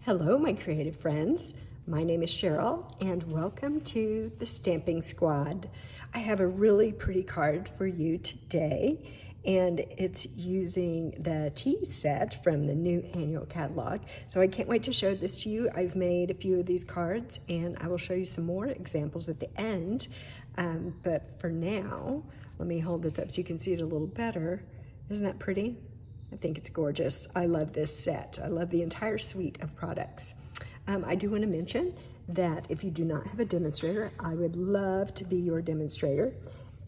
Hello, my creative friends. My name is Cheryl, and welcome to the Stamping Squad. I have a really pretty card for you today, and it's using the tea set from the new annual catalog. So I can't wait to show this to you. I've made a few of these cards, and I will show you some more examples at the end. But for now, let me hold this up so you can see it a little better. Isn't that pretty? I think it's gorgeous. I love this set. I love the entire suite of products. I do want to mention that if you do not have a demonstrator, I would love to be your demonstrator.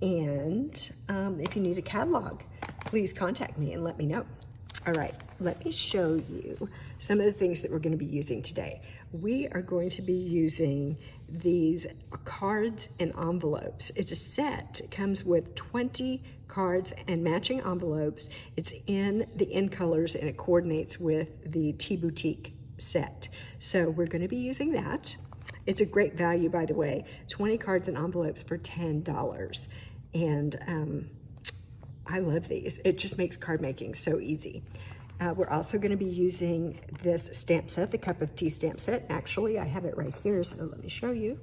And if you need a catalog, please contact me and let me know. All right, let me show you some of the things that we're going to be using today. We are going to be using these cards and envelopes. It's a set. It comes with 20 cards and matching envelopes. It's in the in colors and it coordinates with the Tea Boutique set. So we're going to be using that. It's a great value, by the way. 20 cards and envelopes for $10. And I love these. It just makes card making so easy. We're also going to be using this stamp set, the Cup of Tea stamp set. Actually, I have it right here, so let me show you.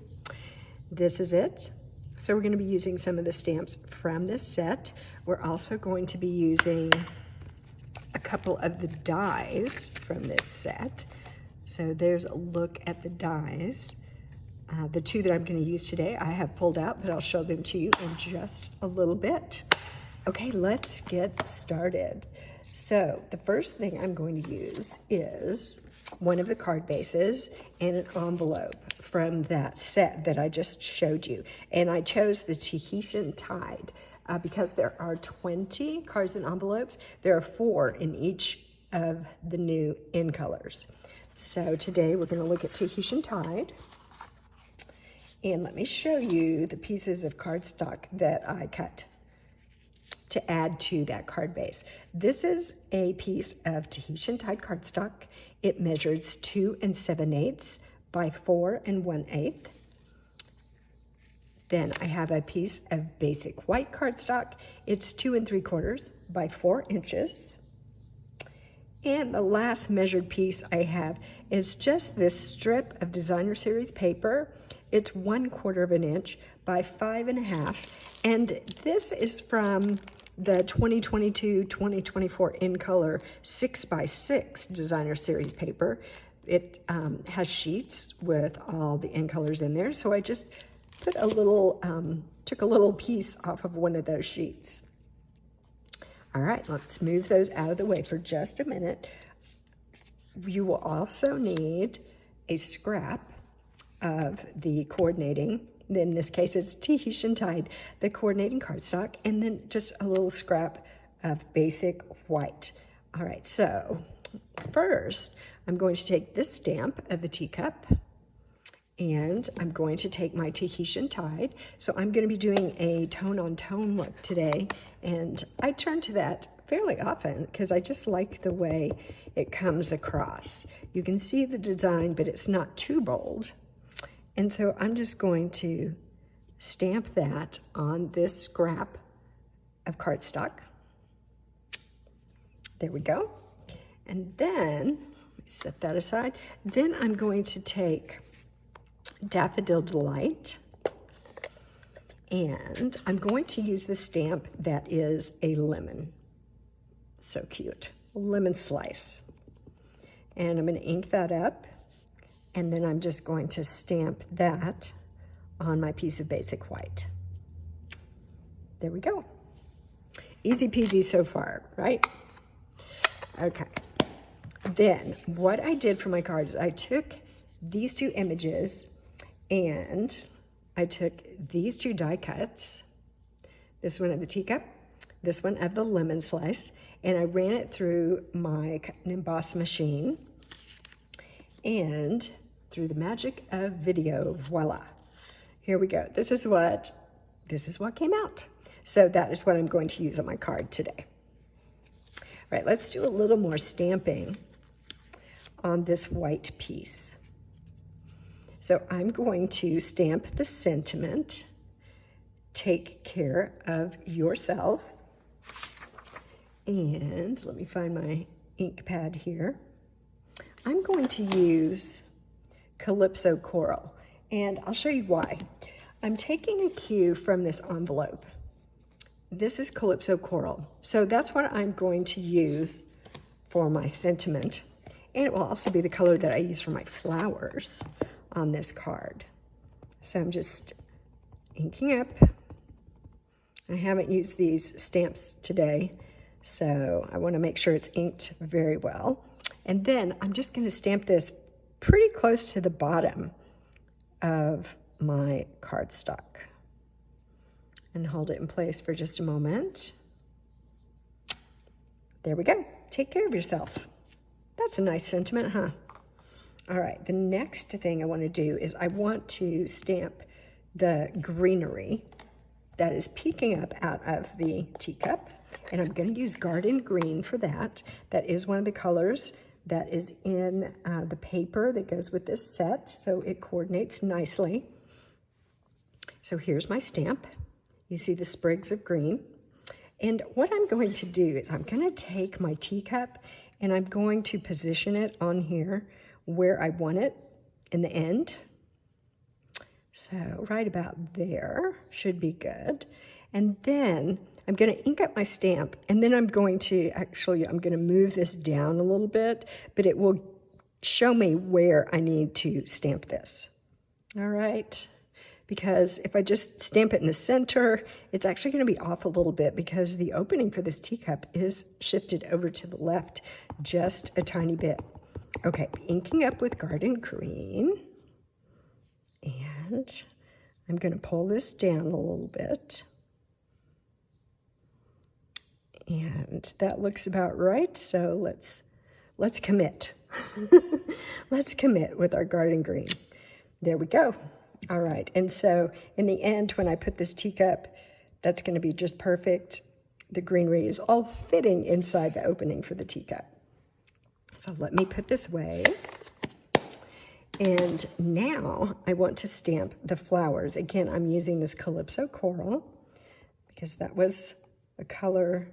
This is it. So we're going to be using some of the stamps from this set. We're also going to be using a couple of the dies from this set. So there's a look at the dies. The two that I'm going to use today I have pulled out, but I'll show them to you in just a little bit. Okay, let's get started. So the first thing I'm going to use is one of the card bases and an envelope from that set that I just showed you. And I chose the Tahitian Tide because there are 20 cards and envelopes. There are 4 in each of the new in colors. So today we're going to look at Tahitian Tide. And let me show you the pieces of cardstock that I cut to add to that card base. This is a piece of Tahitian Tide cardstock. It measures 2 7/8 by 4 1/8. Then I have a piece of basic white cardstock. It's 2 3/4 by 4 inches. And the last measured piece I have is just this strip of designer series paper. It's 1/4 inch by 5 1/2. And this is from the 2022-2024 in color 6x6 designer series paper. It has sheets with all the in colors in there. So I just put a little, took a little piece off of one of those sheets. All right, let's move those out of the way for just a minute. You will also need a scrap of the coordinating, in this case it's Tahitian Tide, the coordinating cardstock, and then just a little scrap of basic white. All right, so first I'm going to take this stamp of the teacup, and I'm going to take my Tahitian Tide. So I'm going to be doing a tone-on-tone look today, and I turn to that fairly often because I just like the way it comes across. You can see the design, but it's not too bold. And so I'm just going to stamp that on this scrap of cardstock. There we go. And then, let me set that aside. Then I'm going to take Daffodil Delight, and I'm going to use the stamp that is a lemon. So cute, lemon slice. And I'm going to ink that up, and then I'm just going to stamp that on my piece of basic white. There we go. Easy peasy so far, right? Okay. Then what I did for my cards is I took these 2 images and I took these 2 die cuts, this one of the teacup, this one of the lemon slice, and I ran it through my cut and emboss machine, and through the magic of video, voila. Here we go. This is what came out. So that is what I'm going to use on my card today. All right, let's do a little more stamping on this white piece. So I'm going to stamp the sentiment, take care of yourself. And let me find my ink pad here. I'm going to use Calypso Coral, and I'll show you why. I'm taking a cue from this envelope. This is Calypso Coral, so that's what I'm going to use for my sentiment, and it will also be the color that I use for my flowers on this card. So I'm just inking up. I haven't used these stamps today, so I want to make sure it's inked very well. And then I'm just going to stamp this pretty close to the bottom of my cardstock and hold it in place for just a moment. There we go. Take care of yourself. That's a nice sentiment, huh? All right, the next thing I want to do is I want to stamp the greenery that is peeking up out of the teacup, and I'm going to use Garden Green for that. That is one of the colors that is in the paper that goes with this set, so it coordinates nicely. So here's my stamp. You see the sprigs of green. And what I'm going to do is I'm going to take my teacup and I'm going to position it on here where I want it in the end. So right about there should be good. And then I'm going to ink up my stamp, and then I'm going to move this down a little bit, but it will show me where I need to stamp this. All right. Because if I just stamp it in the center, it's actually going to be off a little bit because the opening for this teacup is shifted over to the left just a tiny bit. Okay, inking up with Garden Green. And I'm going to pull this down a little bit. And that looks about right, so let's commit. Let's commit with our Garden Green. There we go. All right, and so in the end, when I put this teacup, that's going to be just perfect. The greenery is all fitting inside the opening for the teacup. So let me put this away. And now I want to stamp the flowers. Again, I'm using this Calypso Coral because that was a color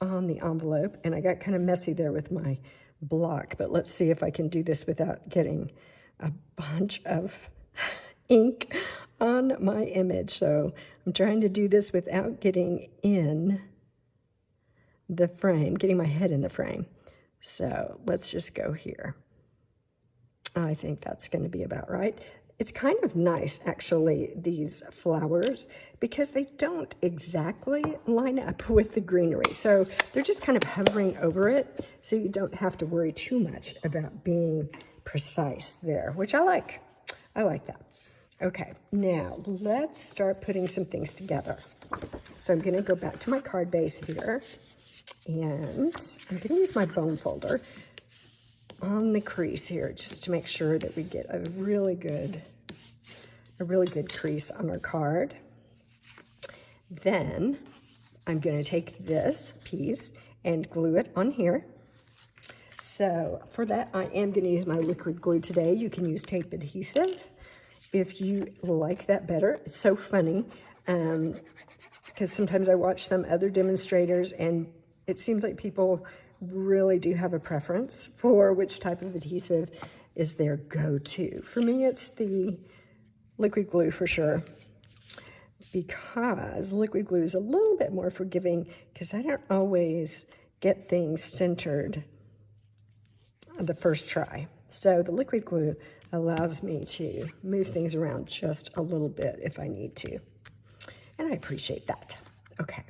on the envelope, and I got kind of messy there with my block, but let's see if I can do this without getting a bunch of ink on my image. So I'm trying to do this without getting in the frame, getting my head in the frame. So let's just go here. I think that's going to be about right. It's kind of nice, actually, these flowers, because they don't exactly line up with the greenery. So they're just kind of hovering over it, so you don't have to worry too much about being precise there, which I like. I like that. Okay, now let's start putting some things together. So I'm going to go back to my card base here, and I'm going to use my bone folder on the crease here just to make sure that we get a really good crease on our card. Then I'm going to take this piece and glue it on here. So for that, I am going to use my liquid glue today. You can use tape adhesive if you like that better. It's so funny because sometimes I watch some other demonstrators and it seems like people really do have a preference for which type of adhesive is their go-to. For me, it's the liquid glue for sure, because liquid glue is a little bit more forgiving because I don't always get things centered the first try. So the liquid glue allows me to move things around just a little bit if I need to. And I appreciate that. Okay.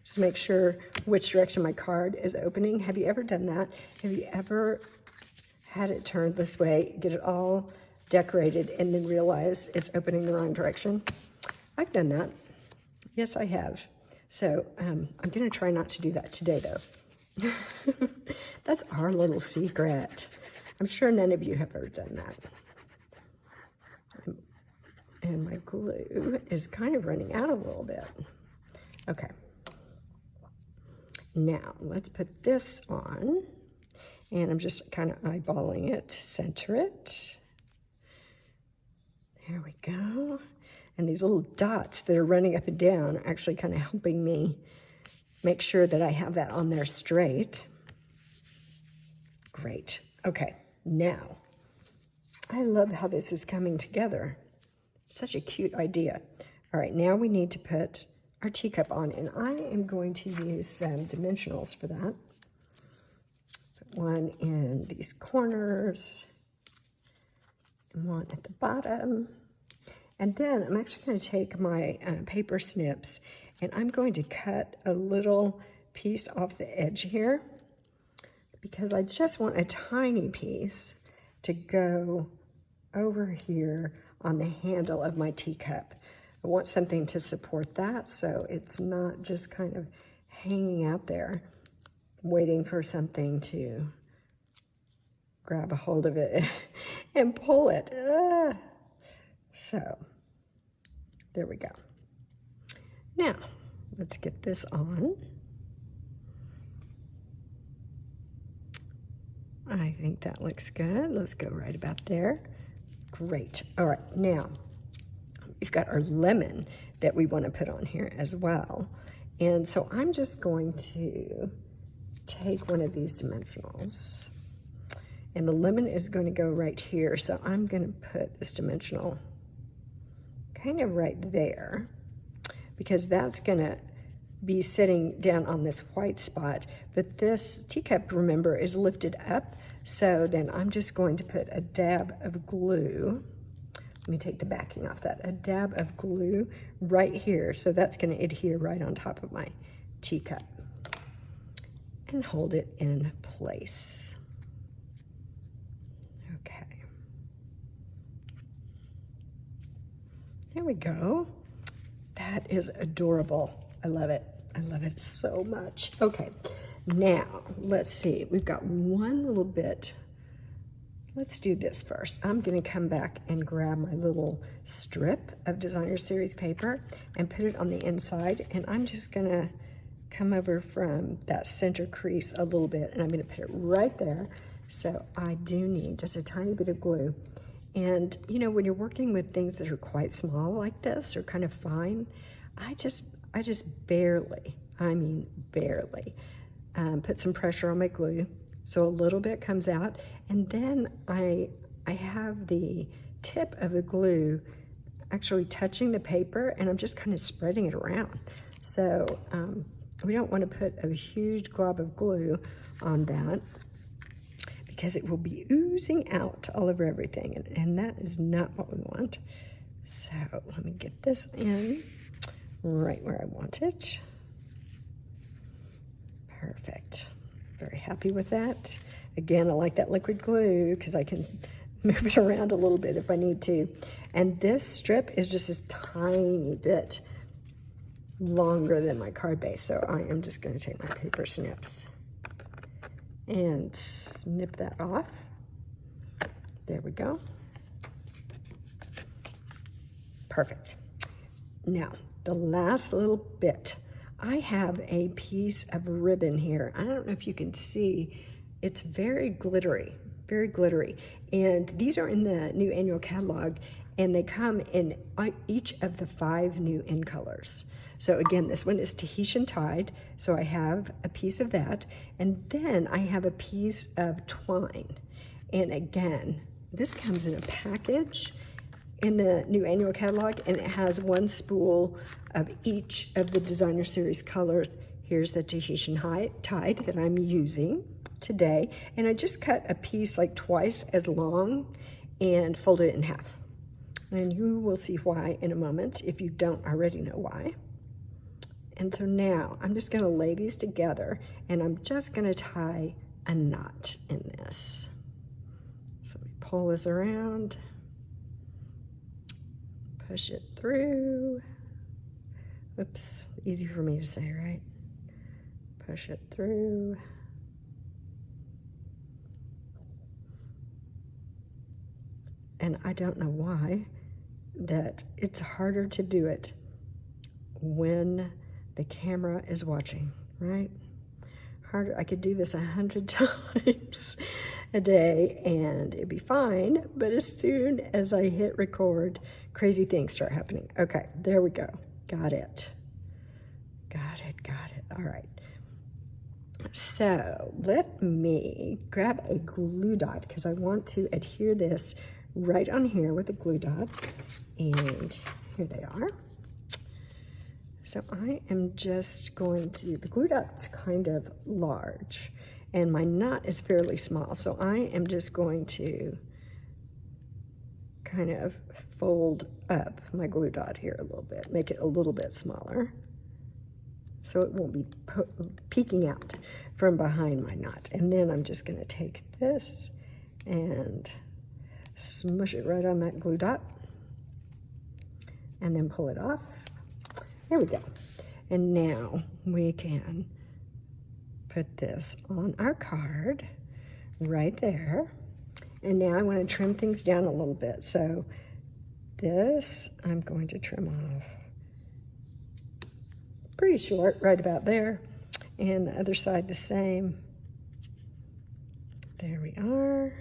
Just make sure which direction my card is opening. Have you ever done that? Have you ever had it turned this way, get it all decorated, and then realize it's opening the wrong direction? I've done that. Yes, I have. So I'm going to try not to do that today, though. That's our little secret. I'm sure none of you have ever done that. And my glue is kind of running out a little bit. Okay. Now, let's put this on. And I'm just kind of eyeballing it to center it. There we go. And these little dots that are running up and down are actually kind of helping me make sure that I have that on there straight. great. Okay, now, I love how this is coming together. Such a cute idea. All right, now we need to put our teacup on, and I am going to use some dimensionals for that. Put one in these corners, and one at the bottom. And then I'm actually going to take my paper snips, and I'm going to cut a little piece off the edge here, because I just want a tiny piece to go over here on the handle of my teacup. I want something to support that, so it's not just kind of hanging out there waiting for something to grab a hold of it and pull it. So there we go. Now let's get this on. I think that looks good. Let's go right about there. Great. All right, now we've got our lemon that we want to put on here as well. And so I'm just going to take one of these dimensionals, and the lemon is going to go right here. So I'm going to put this dimensional kind of right there, because that's going to be sitting down on this white spot, but this teacup, remember, is lifted up. So then I'm just going to put a dab of glue. Let me take the backing off that. A dab of glue right here. So that's going to adhere right on top of my teacup and hold it in place. Okay. There we go. That is adorable. I love it. I love it so much. Okay, now let's see. We've got one little bit. Let's do this first. I'm going to come back and grab my little strip of Designer Series paper and put it on the inside. And I'm just going to come over from that center crease a little bit, and I'm going to put it right there. So I do need just a tiny bit of glue. And you know, when you're working with things that are quite small like this, or kind of fine, I just barely, I mean barely, put some pressure on my glue, so a little bit comes out, and then I have the tip of the glue actually touching the paper, and I'm just kind of spreading it around. So we don't want to put a huge glob of glue on that, because it will be oozing out all over everything, and that is not what we want. So let me get this in right where I want it. Perfect. Very happy with that. Again, I like that liquid glue because I can move it around a little bit if I need to. And this strip is just this tiny bit longer than my card base, so I am just going to take my paper snips and snip that off. There we go. Perfect. Now, the last little bit. I have a piece of ribbon here. I don't know if you can see. It's very glittery, very glittery. And these are in the new annual catalog, and they come in each of the 5 new in colors. So again, this one is Tahitian Tide, so I have a piece of that, and then I have a piece of twine. And again, this comes in a package in the new annual catalog, and it has 1 spool of each of the Designer Series colors. Here's the Tahitian Tide that I'm using today, and I just cut a piece like twice as long and folded it in half. And you will see why in a moment if you don't already know why. And so now I'm just going to lay these together, and I'm just going to tie a knot in this. So we pull this around, push it through. Oops, easy for me to say, right? Push it through. And I don't know why that it's harder to do it when the camera is watching, right? Harder. I could do this 100 times a day and it'd be fine, but as soon as I hit record, crazy things start happening. Okay, there we go. Got it. Got it, got it. All right. So let me grab a glue dot because I want to adhere this right on here with a glue dot. And here they are. So I am just going to, the glue dot's kind of large and my knot is fairly small. So I am just going to kind of fold up my glue dot here a little bit, make it a little bit smaller so it won't be peeking out from behind my knot. And then I'm just going to take this and smush it right on that glue dot and then pull it off. There we go. And now we can put this on our card right there. And now I want to trim things down a little bit. So this I'm going to trim off pretty short, right about there. And the other side the same. There we are.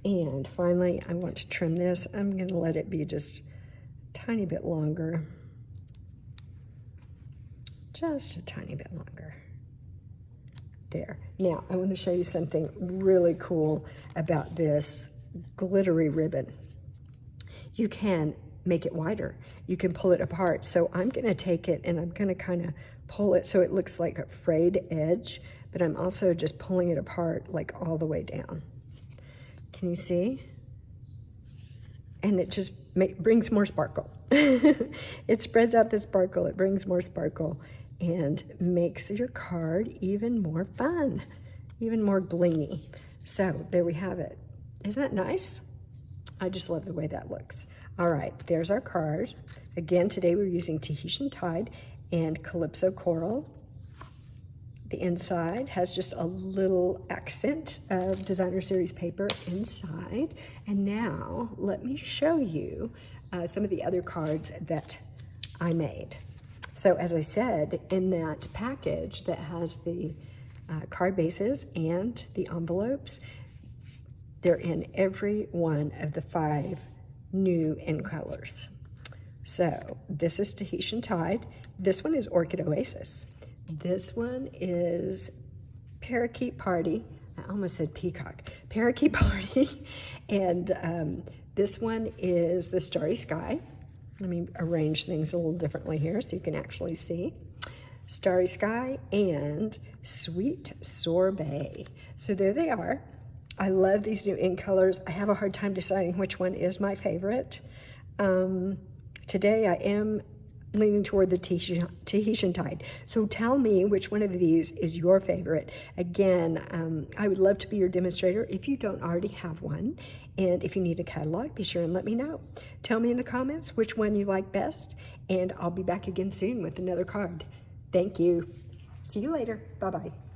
And finally, I want to trim this. I'm going to let it be just a tiny bit longer. Just a tiny bit longer. There. Now, I want to show you something really cool about this glittery ribbon. You can make it wider. You can pull it apart. So I'm going to take it and I'm going to kind of pull it so it looks like a frayed edge, but I'm also just pulling it apart like all the way down. Can you see? And it just brings more sparkle. It spreads out the sparkle. It brings more sparkle and makes your card even more fun, even more blingy. So there we have it. Isn't that nice? I just love the way that looks. All right, there's our card. Again, today we're using Tahitian Tide and Calypso Coral. The inside has just a little accent of Designer Series paper inside. And now let me show you some of the other cards that I made. So as I said, in that package that has the card bases and the envelopes, they're in every one of the 5 new in colors. So this is Tahitian Tide. This one is Orchid Oasis. This one is Parakeet Party. I almost said peacock. Parakeet Party. And this one is the Starry Sky. Let me arrange things a little differently here so you can actually see. Starry Sky and Sweet Sorbet. So there they are. I love these new ink colors. I have a hard time deciding which one is my favorite. Today I am leaning toward the Tahitian Tide. So tell me which one of these is your favorite. Again, I would love to be your demonstrator if you don't already have one. And if you need a catalog, be sure and let me know. Tell me in the comments which one you like best, and I'll be back again soon with another card. Thank you. See you later. Bye-bye.